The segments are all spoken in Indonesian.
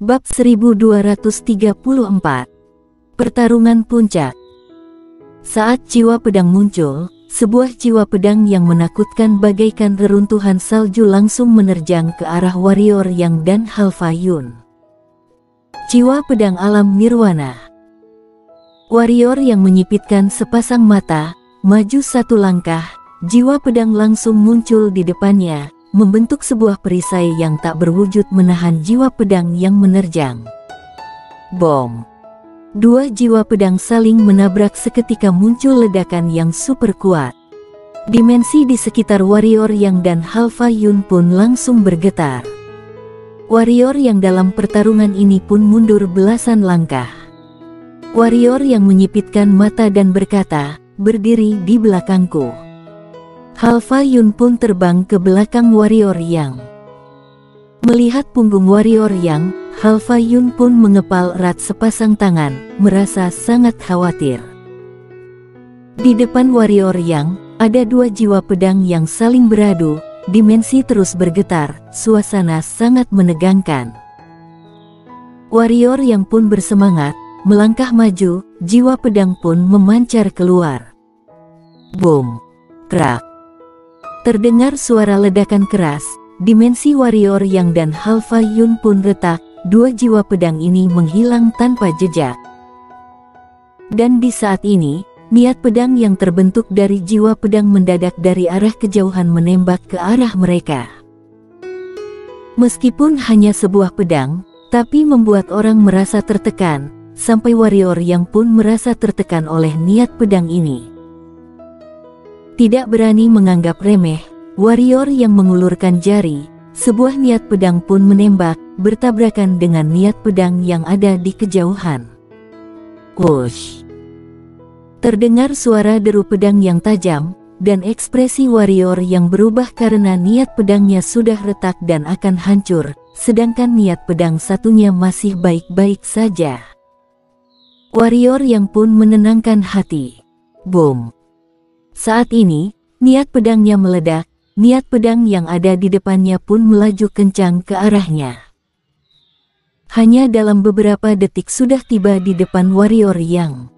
Bab 1234. Pertarungan Puncak. Saat jiwa pedang muncul, sebuah jiwa pedang yang menakutkan bagaikan reruntuhan salju langsung menerjang ke arah warrior Yang dan Halfa Yun. Jiwa pedang alam nirwana. Warrior yang menyipitkan sepasang mata, maju satu langkah, jiwa pedang langsung muncul di depannya, membentuk sebuah perisai yang tak berwujud menahan jiwa pedang yang menerjang. Bom! Dua jiwa pedang saling menabrak seketika, muncul ledakan yang super kuat. Dimensi di sekitar warrior Yang dan Halfa Yun pun langsung bergetar. Warrior Yang dalam pertarungan ini pun mundur belasan langkah. Warrior Yang menyipitkan mata dan berkata, "Berdiri di belakangku." Halfa Yun pun terbang ke belakang warrior Yang. Melihat punggung warrior Yang, Halfa Yun pun mengepal erat sepasang tangan, merasa sangat khawatir. Di depan warrior Yang, ada dua jiwa pedang yang saling beradu, dimensi terus bergetar, suasana sangat menegangkan. Warrior Yang pun bersemangat, melangkah maju, jiwa pedang pun memancar keluar. Boom! Krak! Terdengar suara ledakan keras, dimensi warrior Yang dan Halfa Yun pun retak, dua jiwa pedang ini menghilang tanpa jejak. Dan di saat ini, niat pedang yang terbentuk dari jiwa pedang mendadak dari arah kejauhan menembak ke arah mereka. Meskipun hanya sebuah pedang, tapi membuat orang merasa tertekan, sampai warrior Yang pun merasa tertekan oleh niat pedang ini. Tidak berani menganggap remeh, warrior Yang mengulurkan jari, sebuah niat pedang pun menembak, bertabrakan dengan niat pedang yang ada di kejauhan. Wush! Terdengar suara deru pedang yang tajam, dan ekspresi warrior Yang berubah karena niat pedangnya sudah retak dan akan hancur, sedangkan niat pedang satunya masih baik-baik saja. Warrior Yang pun menenangkan hati. Boom! Saat ini, niat pedangnya meledak, niat pedang yang ada di depannya pun melaju kencang ke arahnya. Hanya dalam beberapa detik sudah tiba di depan warrior Yang.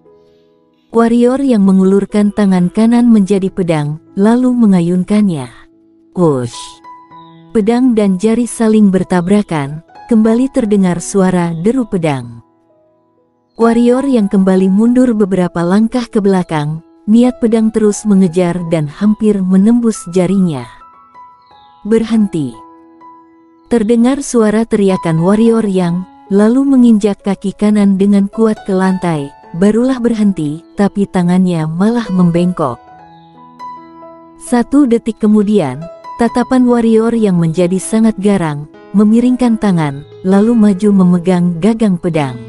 Warrior Yang mengulurkan tangan kanan menjadi pedang, lalu mengayunkannya. Wush! Pedang dan jari saling bertabrakan, kembali terdengar suara deru pedang. Warrior Yang kembali mundur beberapa langkah ke belakang, niat pedang terus mengejar dan hampir menembus jarinya. Berhenti! Terdengar suara teriakan warrior Yang, lalu menginjak kaki kanan dengan kuat ke lantai, barulah berhenti, tapi tangannya malah membengkok. 1 detik kemudian, tatapan warrior Yang menjadi sangat garang, memiringkan tangan, lalu maju memegang gagang pedang.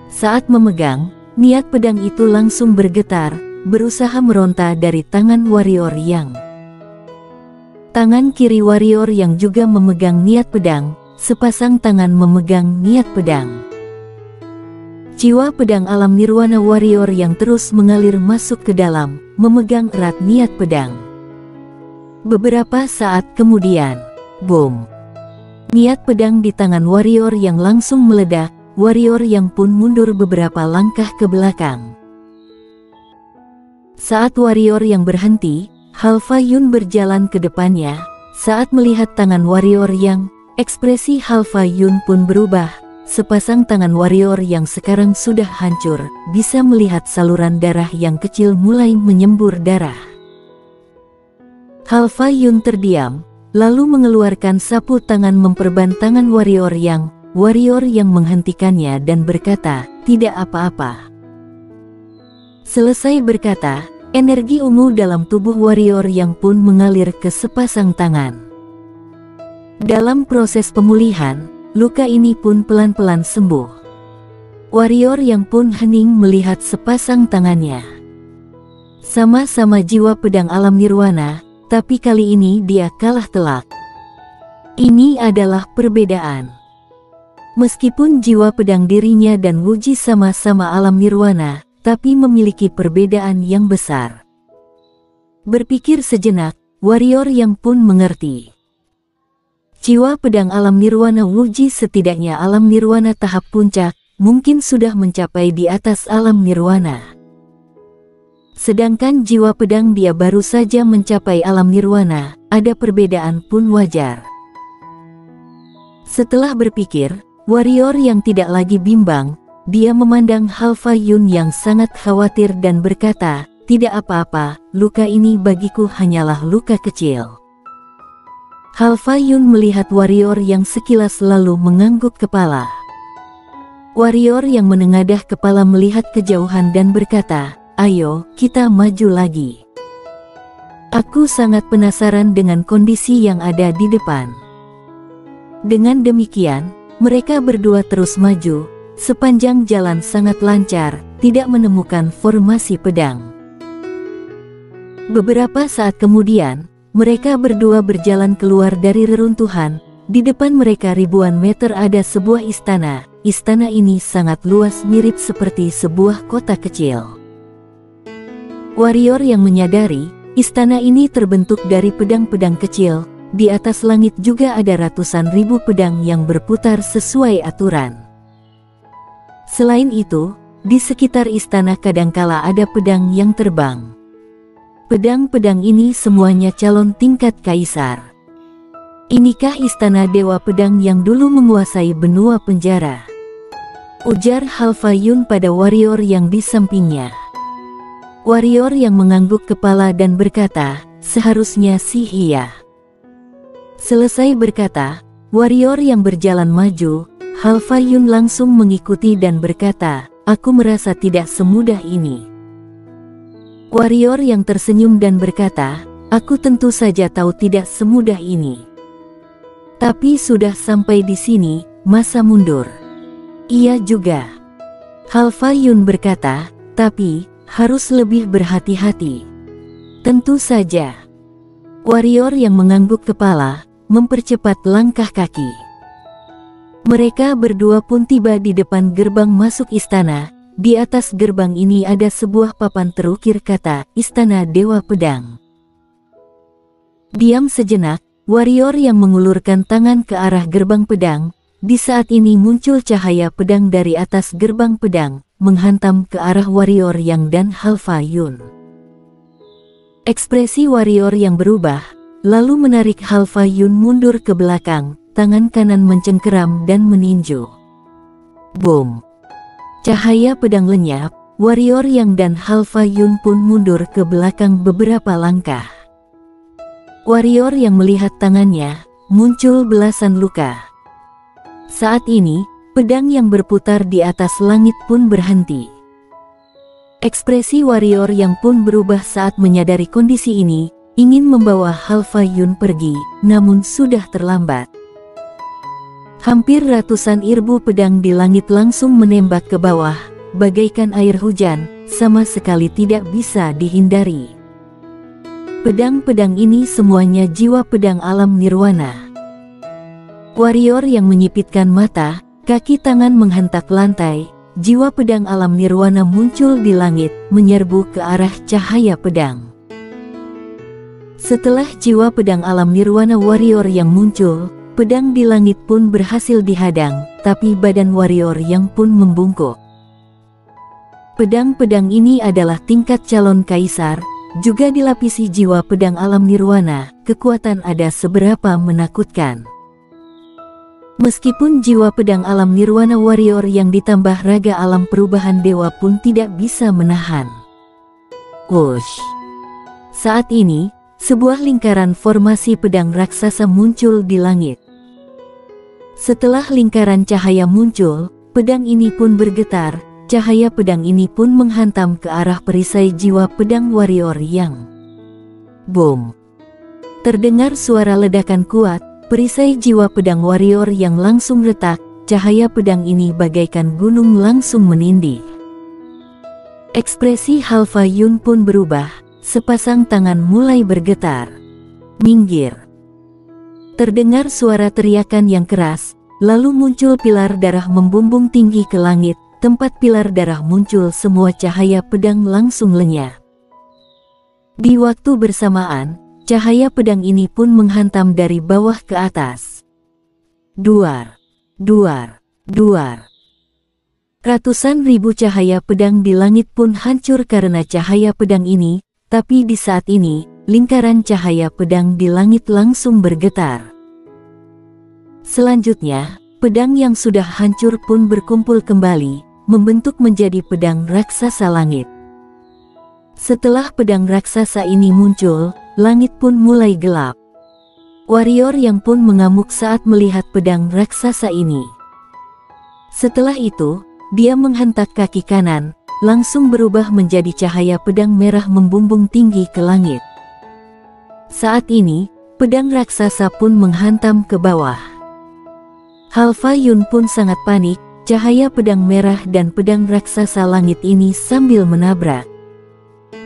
Saat memegang, niat pedang itu langsung bergetar, berusaha meronta dari tangan warrior Yang. Tangan kiri warrior Yang juga memegang niat pedang, sepasang tangan memegang niat pedang. Jiwa pedang alam nirwana warrior Yang terus mengalir masuk ke dalam, memegang erat niat pedang. Beberapa saat kemudian, boom! Niat pedang di tangan warrior Yang langsung meledak, warrior Yang pun mundur beberapa langkah ke belakang. Saat warrior Yang berhenti, Halfa Yun berjalan ke depannya. Saat melihat tangan warrior Yang, ekspresi Halfa Yun pun berubah. Sepasang tangan warrior Yang sekarang sudah hancur, bisa melihat saluran darah yang kecil mulai menyembur darah. Halfa Yun terdiam, lalu mengeluarkan sapu tangan memperban tangan warrior Yang. Warrior Yang menghentikannya dan berkata, "Tidak apa-apa." Selesai berkata, energi ungu dalam tubuh warrior Yang pun mengalir ke sepasang tangan. Dalam proses pemulihan, luka ini pun pelan-pelan sembuh. Warrior Yang pun hening melihat sepasang tangannya. Sama-sama jiwa pedang alam nirwana, tapi kali ini dia kalah telak. Ini adalah perbedaan. Meskipun jiwa pedang dirinya dan Wuji sama-sama alam nirwana, tapi memiliki perbedaan yang besar. Berpikir sejenak, warrior Yang pun mengerti. jiwa pedang alam nirwana Wuji setidaknya alam nirwana tahap puncak, mungkin sudah mencapai di atas alam nirwana. Sedangkan jiwa pedang dia baru saja mencapai alam nirwana, ada perbedaan pun wajar. Setelah berpikir, warrior yang tidak lagi bimbang, dia memandang Halfa Yun yang sangat khawatir dan berkata, "Tidak apa-apa, luka ini bagiku hanyalah luka kecil." Halfa Yun melihat warrior yang sekilas lalu mengangguk kepala. Warrior yang menengadah kepala melihat kejauhan dan berkata, "Ayo, kita maju lagi. Aku sangat penasaran dengan kondisi yang ada di depan." Dengan demikian, mereka berdua terus maju. Sepanjang jalan sangat lancar, tidak menemukan formasi pedang. Beberapa saat kemudian, mereka berdua berjalan keluar dari reruntuhan. Di depan mereka ribuan meter ada sebuah istana. Istana ini sangat luas, mirip seperti sebuah kota kecil. Warrior yang menyadari, istana ini terbentuk dari pedang-pedang kecil. Di atas langit juga ada ratusan ribu pedang yang berputar sesuai aturan. Selain itu, di sekitar istana kadangkala ada pedang yang terbang. Pedang-pedang ini semuanya calon tingkat kaisar. Inikah istana Dewa Pedang yang dulu menguasai benua penjara? Ujar Halfa Yun pada warrior yang di sampingnya. Warrior yang mengangguk kepala dan berkata, "Seharusnya sih iya." Selesai berkata, warrior yang berjalan maju, Halfa Yun langsung mengikuti dan berkata, "Aku merasa tidak semudah ini." Warrior yang tersenyum dan berkata, "Aku tentu saja tahu tidak semudah ini. Tapi sudah sampai di sini, masa mundur?" "Iya juga." Halfa Yun berkata, "Tapi harus lebih berhati-hati." "Tentu saja." Warrior yang mengangguk kepala, mempercepat langkah kaki. Mereka berdua pun tiba di depan gerbang masuk istana. Di atas gerbang ini ada sebuah papan terukir kata, "Istana Dewa Pedang." Diam sejenak, warrior yang mengulurkan tangan ke arah gerbang pedang. Di saat ini muncul cahaya pedang dari atas gerbang pedang, menghantam ke arah warrior yang dan Halfa Yun. Ekspresi warrior yang berubah, lalu menarik Halfa Yun mundur ke belakang, tangan kanan mencengkeram dan meninju. Boom! Cahaya pedang lenyap, warrior yang dan Halfa Yun pun mundur ke belakang beberapa langkah. Warrior yang melihat tangannya, muncul belasan luka. Saat ini, pedang yang berputar di atas langit pun berhenti. Ekspresi warrior yang pun berubah saat menyadari kondisi ini, ingin membawa Halfa Yun pergi, namun sudah terlambat. Hampir ratusan irbu pedang di langit langsung menembak ke bawah, bagaikan air hujan, sama sekali tidak bisa dihindari. Pedang-pedang ini semuanya jiwa pedang alam nirwana. Warrior yang menyipitkan mata, kaki tangan menghentak lantai, jiwa pedang alam nirwana muncul di langit, menyerbu ke arah cahaya pedang. Setelah jiwa pedang alam nirwana warrior yang muncul, pedang di langit pun berhasil dihadang, tapi badan warrior yang pun membungkuk. Pedang-pedang ini adalah tingkat calon kaisar, juga dilapisi jiwa pedang alam nirwana, kekuatan ada seberapa menakutkan. Meskipun jiwa pedang alam nirwana warrior yang ditambah raga alam perubahan dewa pun tidak bisa menahan. Whoosh! Saat ini, sebuah lingkaran formasi pedang raksasa muncul di langit. Setelah lingkaran cahaya muncul, pedang ini pun bergetar, cahaya pedang ini pun menghantam ke arah perisai jiwa pedang warrior yang. Boom! Terdengar suara ledakan kuat. Perisai jiwa pedang warrior yang langsung retak, cahaya pedang ini bagaikan gunung langsung menindih. Ekspresi Halfa Yun pun berubah, sepasang tangan mulai bergetar. Minggir! Terdengar suara teriakan yang keras, lalu muncul pilar darah membumbung tinggi ke langit, tempat pilar darah muncul semua cahaya pedang langsung lenyap. Di waktu bersamaan, cahaya pedang ini pun menghantam dari bawah ke atas. duar, duar, duar. Ratusan ribu cahaya pedang di langit pun hancur karena cahaya pedang ini, tapi di saat ini, lingkaran cahaya pedang di langit langsung bergetar. Selanjutnya, pedang yang sudah hancur pun berkumpul kembali, membentuk menjadi pedang raksasa langit. Setelah pedang raksasa ini muncul, langit pun mulai gelap. Warrior yang pun mengamuk saat melihat pedang raksasa ini. Setelah itu, dia menghentak kaki kanan, langsung berubah menjadi cahaya pedang merah membumbung tinggi ke langit. Saat ini, pedang raksasa pun menghantam ke bawah. Halfa Yun pun sangat panik, cahaya pedang merah dan pedang raksasa langit ini sambil menabrak.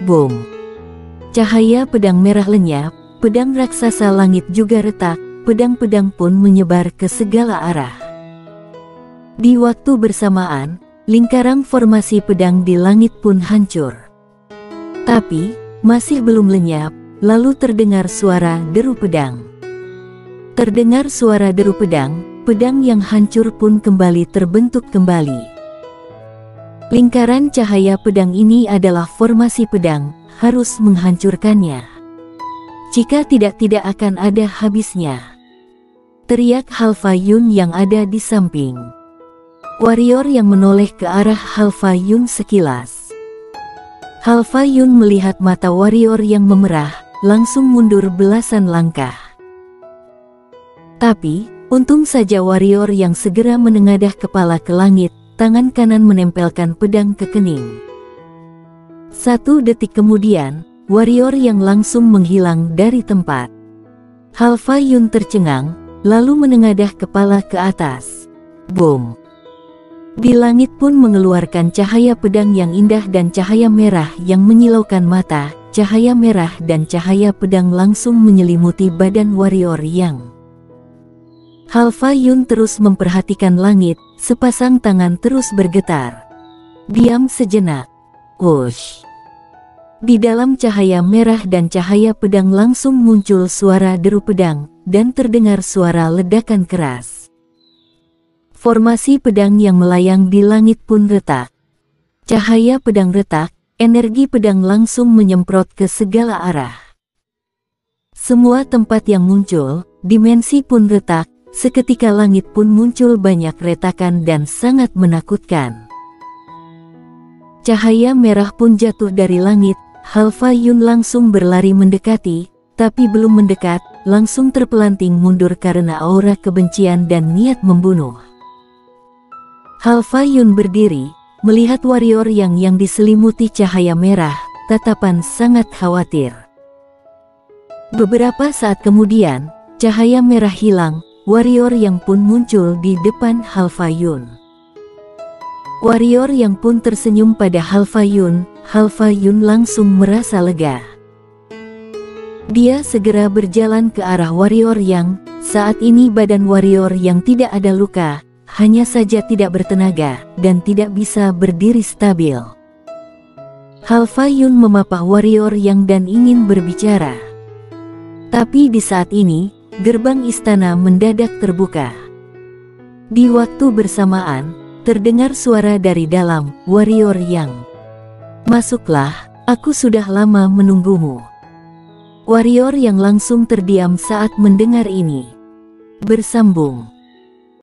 Boom! Cahaya pedang merah lenyap, pedang raksasa langit juga retak, pedang-pedang pun menyebar ke segala arah. Di waktu bersamaan, lingkaran formasi pedang di langit pun hancur. Tapi, masih belum lenyap, lalu terdengar suara deru pedang. Terdengar suara deru pedang, pedang yang hancur pun kembali terbentuk kembali. Lingkaran cahaya pedang ini adalah formasi pedang, harus menghancurkannya. Jika tidak akan ada habisnya. Teriak Halfa Yun yang ada di samping. Warrior yang menoleh ke arah Halfa Yun sekilas. Halfa Yun melihat mata warrior yang memerah, langsung mundur belasan langkah. Tapi, untung saja warrior yang segera menengadah kepala ke langit, tangan kanan menempelkan pedang ke kening. 1 detik kemudian, warrior yang langsung menghilang dari tempat. Halfa Yun tercengang, lalu menengadah kepala ke atas. Boom! Di langit pun mengeluarkan cahaya pedang yang indah dan cahaya merah yang menyilaukan mata. Cahaya merah dan cahaya pedang langsung menyelimuti badan warrior yang. Halfa Yun terus memperhatikan langit, sepasang tangan terus bergetar. Diam sejenak. Wush! Di dalam cahaya merah dan cahaya pedang langsung muncul suara deru pedang, dan terdengar suara ledakan keras. Formasi pedang yang melayang di langit pun retak. Cahaya pedang retak, energi pedang langsung menyemprot ke segala arah. Semua tempat yang muncul, dimensi pun retak, seketika langit pun muncul banyak retakan dan sangat menakutkan. Cahaya merah pun jatuh dari langit, Halfa Yun langsung berlari mendekati, tapi belum mendekat, langsung terpelanting mundur karena aura kebencian dan niat membunuh. Halfa Yun berdiri, melihat warrior yang diselimuti cahaya merah, tatapan sangat khawatir. Beberapa saat kemudian, cahaya merah hilang, warrior yang pun muncul di depan Halfa Yun. Warrior yang pun tersenyum pada Halfa Yun langsung merasa lega. Dia segera berjalan ke arah warrior yang, saat ini badan warrior yang tidak ada luka, hanya saja tidak bertenaga, dan tidak bisa berdiri stabil. Halfa Yun memapah warrior yang dan ingin berbicara. Tapi di saat ini, gerbang istana mendadak terbuka. Di waktu bersamaan, terdengar suara dari dalam, warrior yang. Masuklah, aku sudah lama menunggumu. Warrior yang langsung terdiam saat mendengar ini. Bersambung.